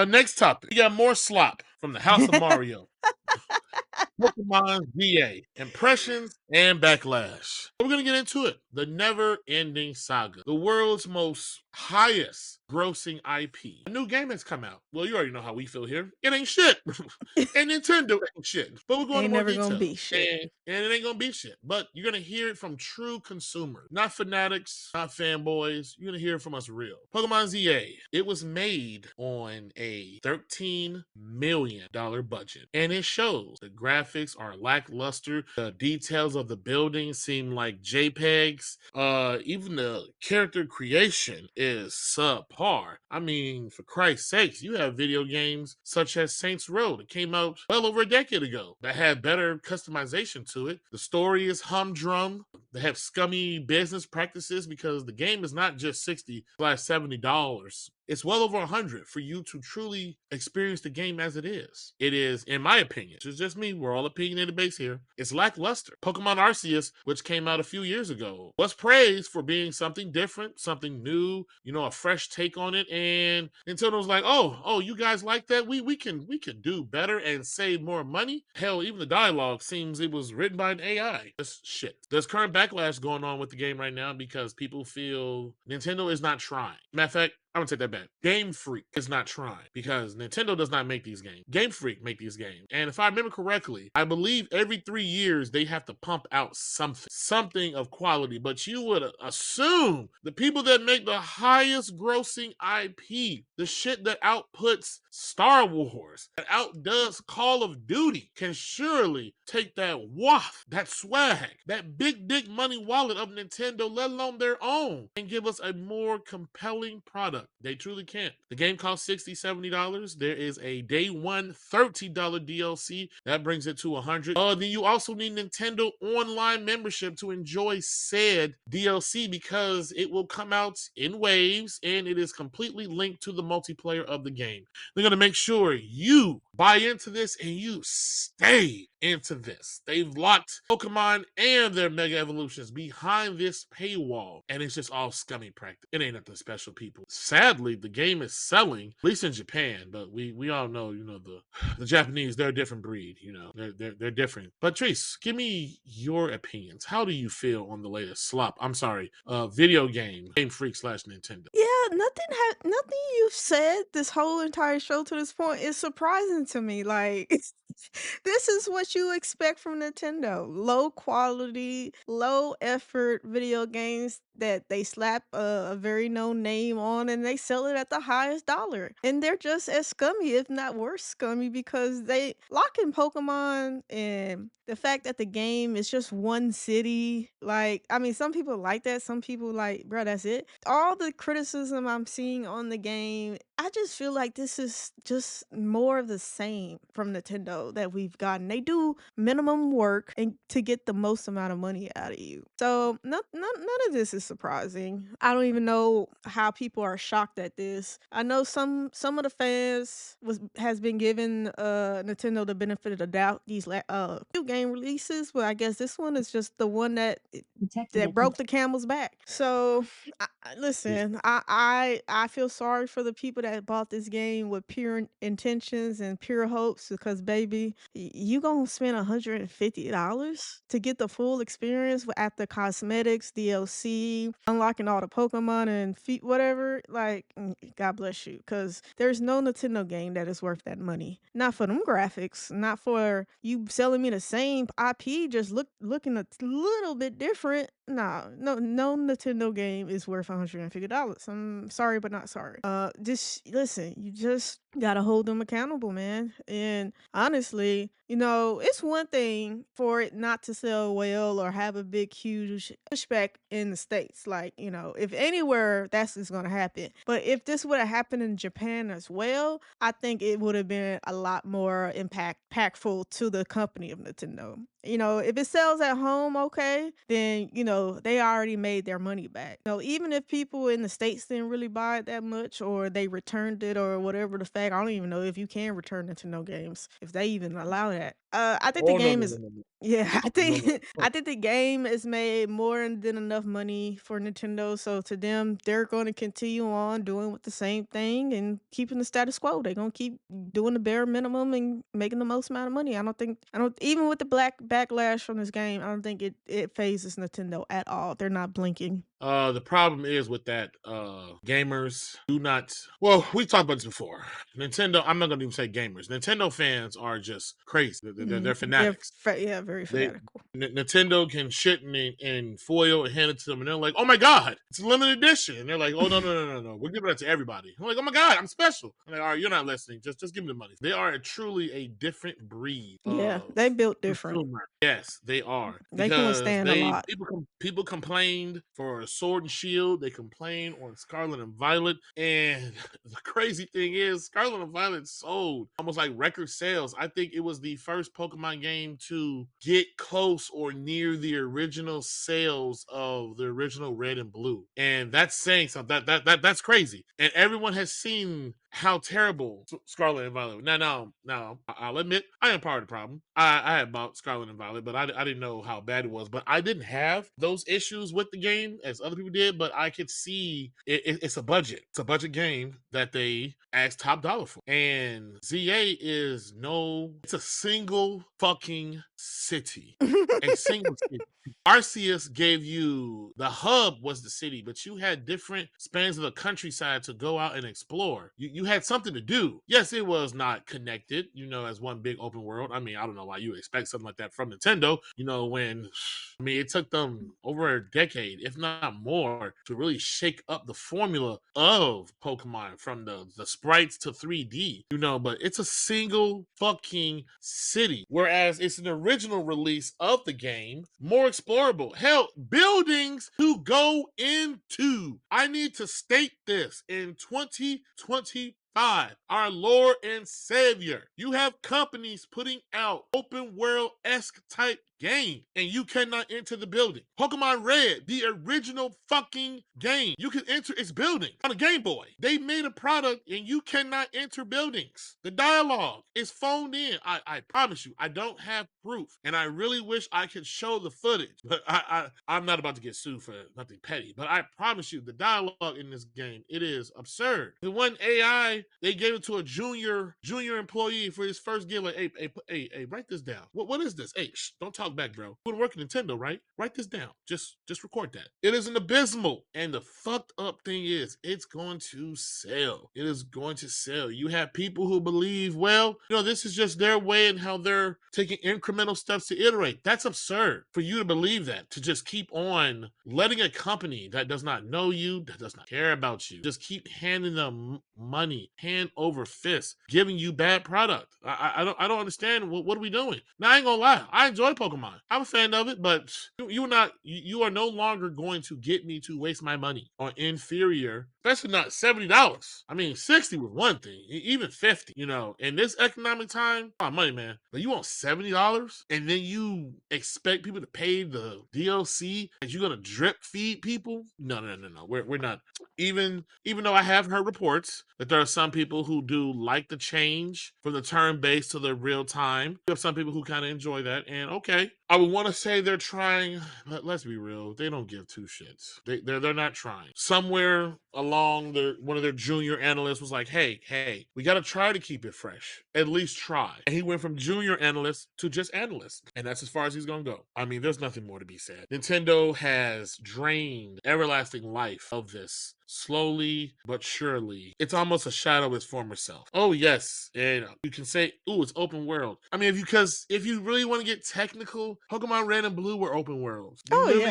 Next topic. We got more slop from the House of Mario. Pokemon ZA, Impressions and Backlash. We're going to get into it. The Never Ending Saga, the world's most highest grossing IP. A new game has come out. Well, you already know how we feel here. It ain't shit. And Nintendo ain't shit. But we're going Ain't into more never gonna be details. shit. And it ain't going to be shit. But you're going to hear it from true consumers, not fanatics, not fanboys. You're going to hear it from us real. Pokemon ZA, it was made on a $13 million budget. And it shows the graphics are lackluster. The details of the building seem like JPEGs. Even the character creation is subpar. I mean, for Christ's sakes, you have video games such as Saints Row that came out well over a decade ago that had better customization to it. The story is humdrum. They have scummy business practices because the game is not just $60/$70. It's well over $100 for you to truly experience the game as it is. It is, in my opinion, it's just me, we're all opinionated base here, it's lackluster. Pokemon Arceus, which came out a few years ago, was praised for being something different, something new, a fresh take on it, and Nintendo was like, oh, you guys like that? We can do better and save more money. Hell, even the dialogue seems it was written by an AI. That's shit. There's current backlash going on with the game right now because people feel Nintendo is not trying. Matter of fact, I'm gonna take that back. Game Freak is not trying because Nintendo does not make these games. Game Freak make these games. And if I remember correctly, I believe every 3 years they have to pump out something of quality. But you would assume the people that make the highest grossing IP, the shit that outputs Star Wars, that outdoes Call of Duty, can surely take that waft, that swag, that big dick money wallet of Nintendo, let alone their own, and give us a more compelling product. They truly can't. The game costs $60, $70. There is a day one $30 DLC. That brings it to $100. Then you also need Nintendo Online membership to enjoy said DLC because it will come out in waves and it is completely linked to the multiplayer of the game. They're going to make sure you buy into this and you stay into this. They've locked Pokemon and their Mega Evolutions behind this paywall, and it's just all scummy practice. It ain't nothing special, people. Sadly, the game is selling, at least in Japan, but we all know, the Japanese, they're a different breed, they're different. But Trice, give me your opinions. How do you feel on the latest video game Freak / Nintendo? Yeah, nothing you've said this whole entire show to this point is surprising to me. Like this is what you expect from Nintendo. Low quality, low effort video games that they slap a very known name on and they sell it at the highest dollar. And they're just as scummy, if not worse scummy, because they lock in Pokemon and the fact that the game is just one city. Like, I mean, some people like that. Some people like, bro, that's it. All the criticism I'm seeing on the game, I just feel like this is just more of the same from Nintendo that we've gotten. They do minimum work and to get the most amount of money out of you. So none of this is surprising. I don't even know how people are shocked at this. I know some of the fans has been given Nintendo the benefit of the doubt these few game releases, but I guess this one is just the one that broke the camel's back. So listen, I feel sorry for the people that bought this game with pure intentions and pure hopes because baby, you gonna spend $150 to get the full experience after cosmetics, DLC, unlocking all the Pokemon and whatever. Like, God bless you, because there's no Nintendo game that is worth that money. Not for them graphics, not for you selling me the same IP, just looking a little bit different. No Nintendo game is worth $150. I'm sorry, but not sorry. Just listen, you just gotta hold them accountable, man. And honestly, it's one thing for it not to sell well or have a big, huge pushback in the States. Like, if anywhere that's just gonna happen. But if this would have happened in Japan as well, I think it would have been a lot more impactful to the company of Nintendo. If it sells at home, okay, then, they already made their money back. Even if people in the States didn't really buy it that much or they returned it or whatever the fact, I don't even know if you can return Nintendo games, if they even allow that. I think the Oh, no, game no, is no, no, no. yeah, I No, think no. I think the game has made more than enough money for Nintendo, so to them, they're gonna continue on doing with the same thing and keeping the status quo. They're gonna keep doing the bare minimum and making the most amount of money. I don't even with the black backlash from this game, I don't think it phases Nintendo at all. They're not blinking. The problem is with that, gamers do not. Well, we talked about this before. Nintendo. I'm not gonna even say gamers. Nintendo fans are just crazy. They're fanatics. Yeah, very They fanatical. Nintendo can shit in foil and hand it to them, and they're like, "Oh my god, it's a limited edition." And they're like, "Oh no, no, no, no, no, we're giving that to everybody." I'm like, "Oh my god, I'm special." I'm like, "All right, you're not listening. Just give me the money." They are truly a different breed Yeah, of they built different. consumer. Yes, they are They can because withstand a they lot. people complained for Sword and Shield. They complained on Scarlet and Violet, and the crazy thing is, Scarlet and Violet sold almost like record sales. I think it was the first Pokemon game to get close or near the original sales of the original Red and Blue, and that's saying something. That's crazy. And everyone has seen how terrible Scarlet and Violet. Now, I'll admit I am part of the problem. I had bought Scarlet and Violet, but I didn't know how bad it was. But I didn't have those issues with the game as other people did. But I could see it's a budget. It's a budget game that they asked top dollar for. And ZA is no. It's a single fucking city. A single city. Arceus gave you the hub was the city, but you had different spans of the countryside to go out and explore. You had something to do. Yes, it was not connected, as one big open world. I mean, I don't know why you would expect something like that from Nintendo, when I mean it took them over a decade, if not more, to really shake up the formula of Pokemon from the sprites to 3D, but it's a single fucking city. Whereas it's an original release of the game, more explorable. Hell, buildings to go into. I need to state this in 2025. Our Lord and Savior. You have companies putting out open world esque type game, and you cannot enter the building. Pokemon Red, the original fucking game, you can enter its building on a Game Boy. They made a product, and you cannot enter buildings. The dialogue is phoned in. I promise you, I don't have proof, and I really wish I could show the footage, but I'm not about to get sued for nothing petty. But I promise you, the dialogue in this game, it is absurd. The one AI, they gave it to a junior employee for his first game. Like, hey, write this down. What is this? Hey, don't talk back, bro. You work at Nintendo, right? Write this down. Just record that. It is an abysmal. And the fucked up thing is, it's going to sell. It is going to sell. You have people who believe, well, this is just their way and how they're taking incremental steps to iterate. That's absurd for you to believe that, to just keep on letting a company that does not know you, that does not care about you, just keep handing them money, hand over fist, giving you bad product. I don't understand. What are we doing? Now, I ain't gonna lie. I enjoy Pokemon. I'm a fan of it, but you are no longer going to get me to waste my money on inferior, especially not $70. I mean, 60 was one thing, even 50. In this economic time, money, man. But you want $70, and then you expect people to pay the DLC, and you're gonna drip feed people? No. We're not. Even though I have heard reports that there are some people who do like the change from the turn-based to the real time. You have some people who kind of enjoy that, and okay, I would want to say they're trying, but let's be real, they don't give two shits. They're not trying. Somewhere along one of their junior analysts was like, hey, we got to try to keep it fresh. At least try. And he went from junior analyst to just analyst, and that's as far as he's gonna go. I mean, there's nothing more to be said. Nintendo has drained everlasting life of this slowly but surely. It's almost a shadow of its former self. Oh yes, and you can say, "Ooh, it's open world." I mean, if you really want to get technical, Pokemon Red and Blue were open worlds. Oh, yeah.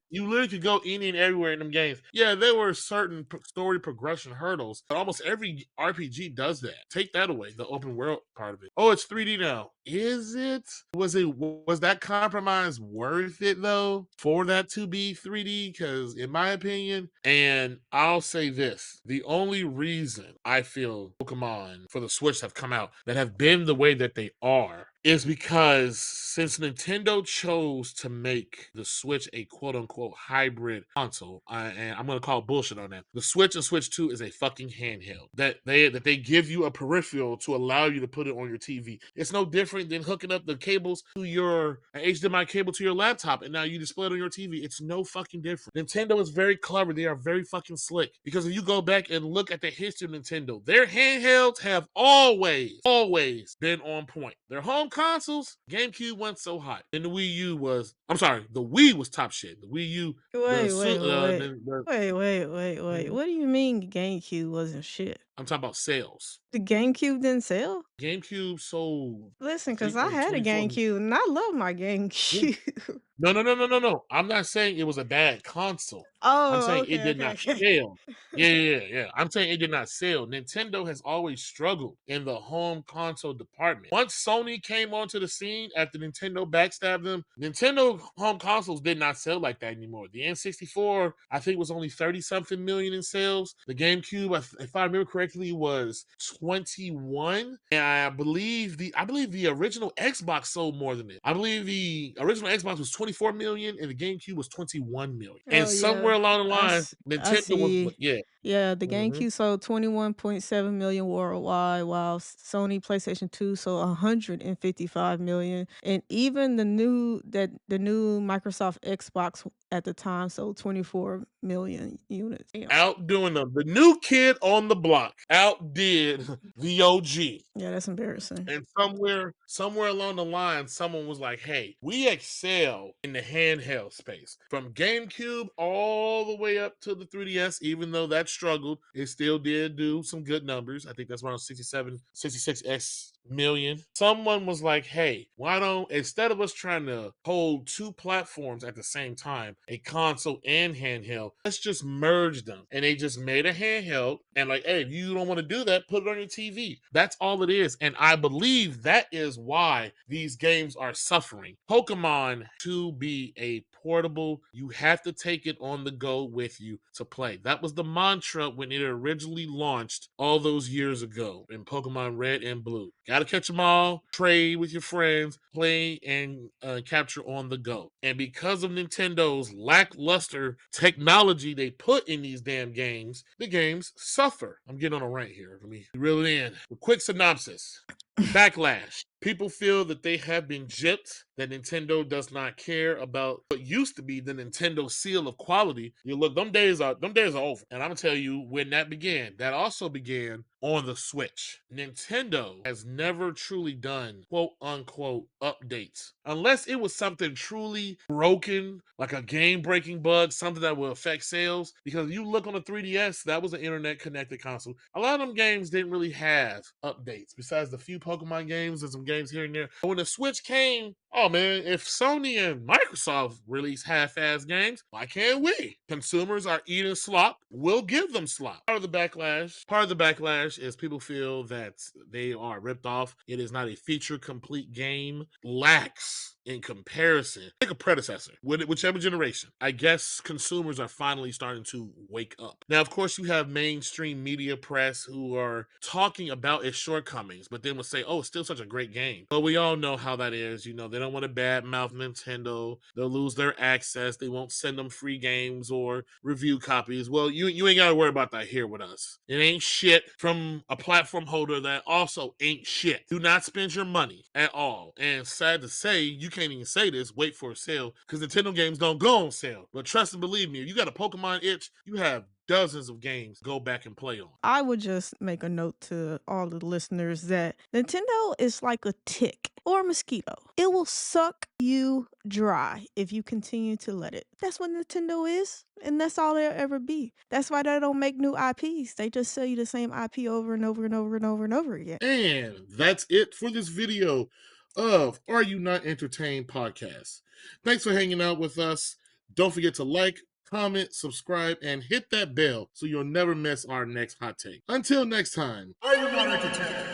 You literally could go any and everywhere in them games. Yeah, there were certain story progression hurdles, but almost every RPG does that. Take that away, the open world part of it. Oh, it's 3D now. Is it? Was that compromise worth it though for that to be 3D? Because in my opinion, and I'll say this, the only reason I feel Pokemon for the Switch have come out that have been the way that they are is because since Nintendo chose to make the Switch a quote unquote hybrid console, and I'm gonna call bullshit on that. The Switch and Switch 2 is a fucking handheld that they give you a peripheral to allow you to put it on your TV. It's no different than hooking up the cables to your HDMI cable to your laptop, and now you display it on your TV. It's no fucking different. Nintendo is very clever. They are very fucking slick because if you go back and look at the history of Nintendo, their handhelds have always been on point. Their home consoles, GameCube went so hot, and the Wii U was. I'm sorry, the Wii was top shit. The Wii U, the Wait, wait, wait. the Wait. What do you mean GameCube wasn't shit? I'm talking about sales. The GameCube didn't sell? GameCube sold Listen, cause I like had a 24. GameCube and I love my Yeah. GameCube. No. I'm not saying it was a bad console. I'm Oh, saying it did not okay. sell. Yeah. I'm saying it did not sell. Nintendo has always struggled in the home console department. Once Sony came onto the scene after Nintendo backstabbed them, Nintendo home consoles did not sell like that anymore. The N64, I think, was only 30 something million in sales. The GameCube, if I remember correctly, was 21. And I believe the original Xbox sold more than it. I believe the original Xbox was 24 million and the GameCube was 21 million. And Oh, yeah. somewhere along the line, I Nintendo was see. yeah. Yeah, the Mm-hmm. GameCube sold 21.7 million worldwide, while Sony PlayStation 2 sold 155 million. And even the new Microsoft Xbox at the time sold 24 million units. Damn. Outdoing them. The new kid on the block outdid the OG. Yeah, that's embarrassing. And somewhere along the line, someone was like, hey, we excel in the handheld space. From GameCube all the way up to the 3DS, even though that struggled, it still did do some good numbers. I think that's around 66 million. Someone was like, hey, why don't, instead of us trying to hold two platforms at the same time, a console and handheld, let's just merge them. And they just made a handheld and like, hey, if you don't want to do that, put it on your TV. That's all it is. And I believe that is why these games are suffering. Pokemon to be a portable, you have to take it on the go with you to play. That was the mantra when it originally launched all those years ago in Pokemon Red and Blue. Gotta catch them all, trade with your friends, play and capture on the go. And because of Nintendo's lackluster technology they put in these damn games, the games suffer. I'm getting on a rant here. Let me reel it in. A quick synopsis. Backlash. People feel that they have been gypped, that Nintendo does not care about what used to be the Nintendo seal of quality. You look, them days are over. And I'm gonna tell you when that began. That also began on the Switch. Nintendo has never truly done quote unquote updates. Unless it was something truly broken, like a game-breaking bug, something that will affect sales. Because you look on the 3DS, that was an internet-connected console. A lot of them games didn't really have updates, besides the few Pokemon games and some games here and there. But when the Switch came, oh man, if Sony and Microsoft release half-ass games, why can't we? Consumers are eating slop. We'll give them slop. Part of the backlash is people feel that they are ripped off. It is not a feature-complete game. Lacks in comparison. Take a predecessor, whichever generation. I guess consumers are finally starting to wake up. Now, of course, you have mainstream media press who are talking about its shortcomings, but then will say, oh, it's still such a great game. But we all know how that is. You know, they don't want to badmouth Nintendo. They'll lose their access. They won't send them free games or review copies. Well, you ain't got to worry about that here with us. It ain't shit from a platform holder that also ain't shit. Do not spend your money at all. And sad to say, you can't even say this, wait for a sale, because Nintendo games don't go on sale. But trust and believe me, if you got a Pokemon itch, you have dozens of games go back and play on. I would just make a note to all the listeners that Nintendo is like a tick or a mosquito. It will suck you dry if you continue to let it. That's what Nintendo is, and that's all they'll ever be. That's why they don't make new IPs. They just sell you the same IP over and over and over and over and over again. And that's it for this video of Are You Not Entertained podcast. Thanks for hanging out with us. Don't forget to like, comment, subscribe, and hit that bell so you'll never miss our next hot take. Until next time, are you not entertained?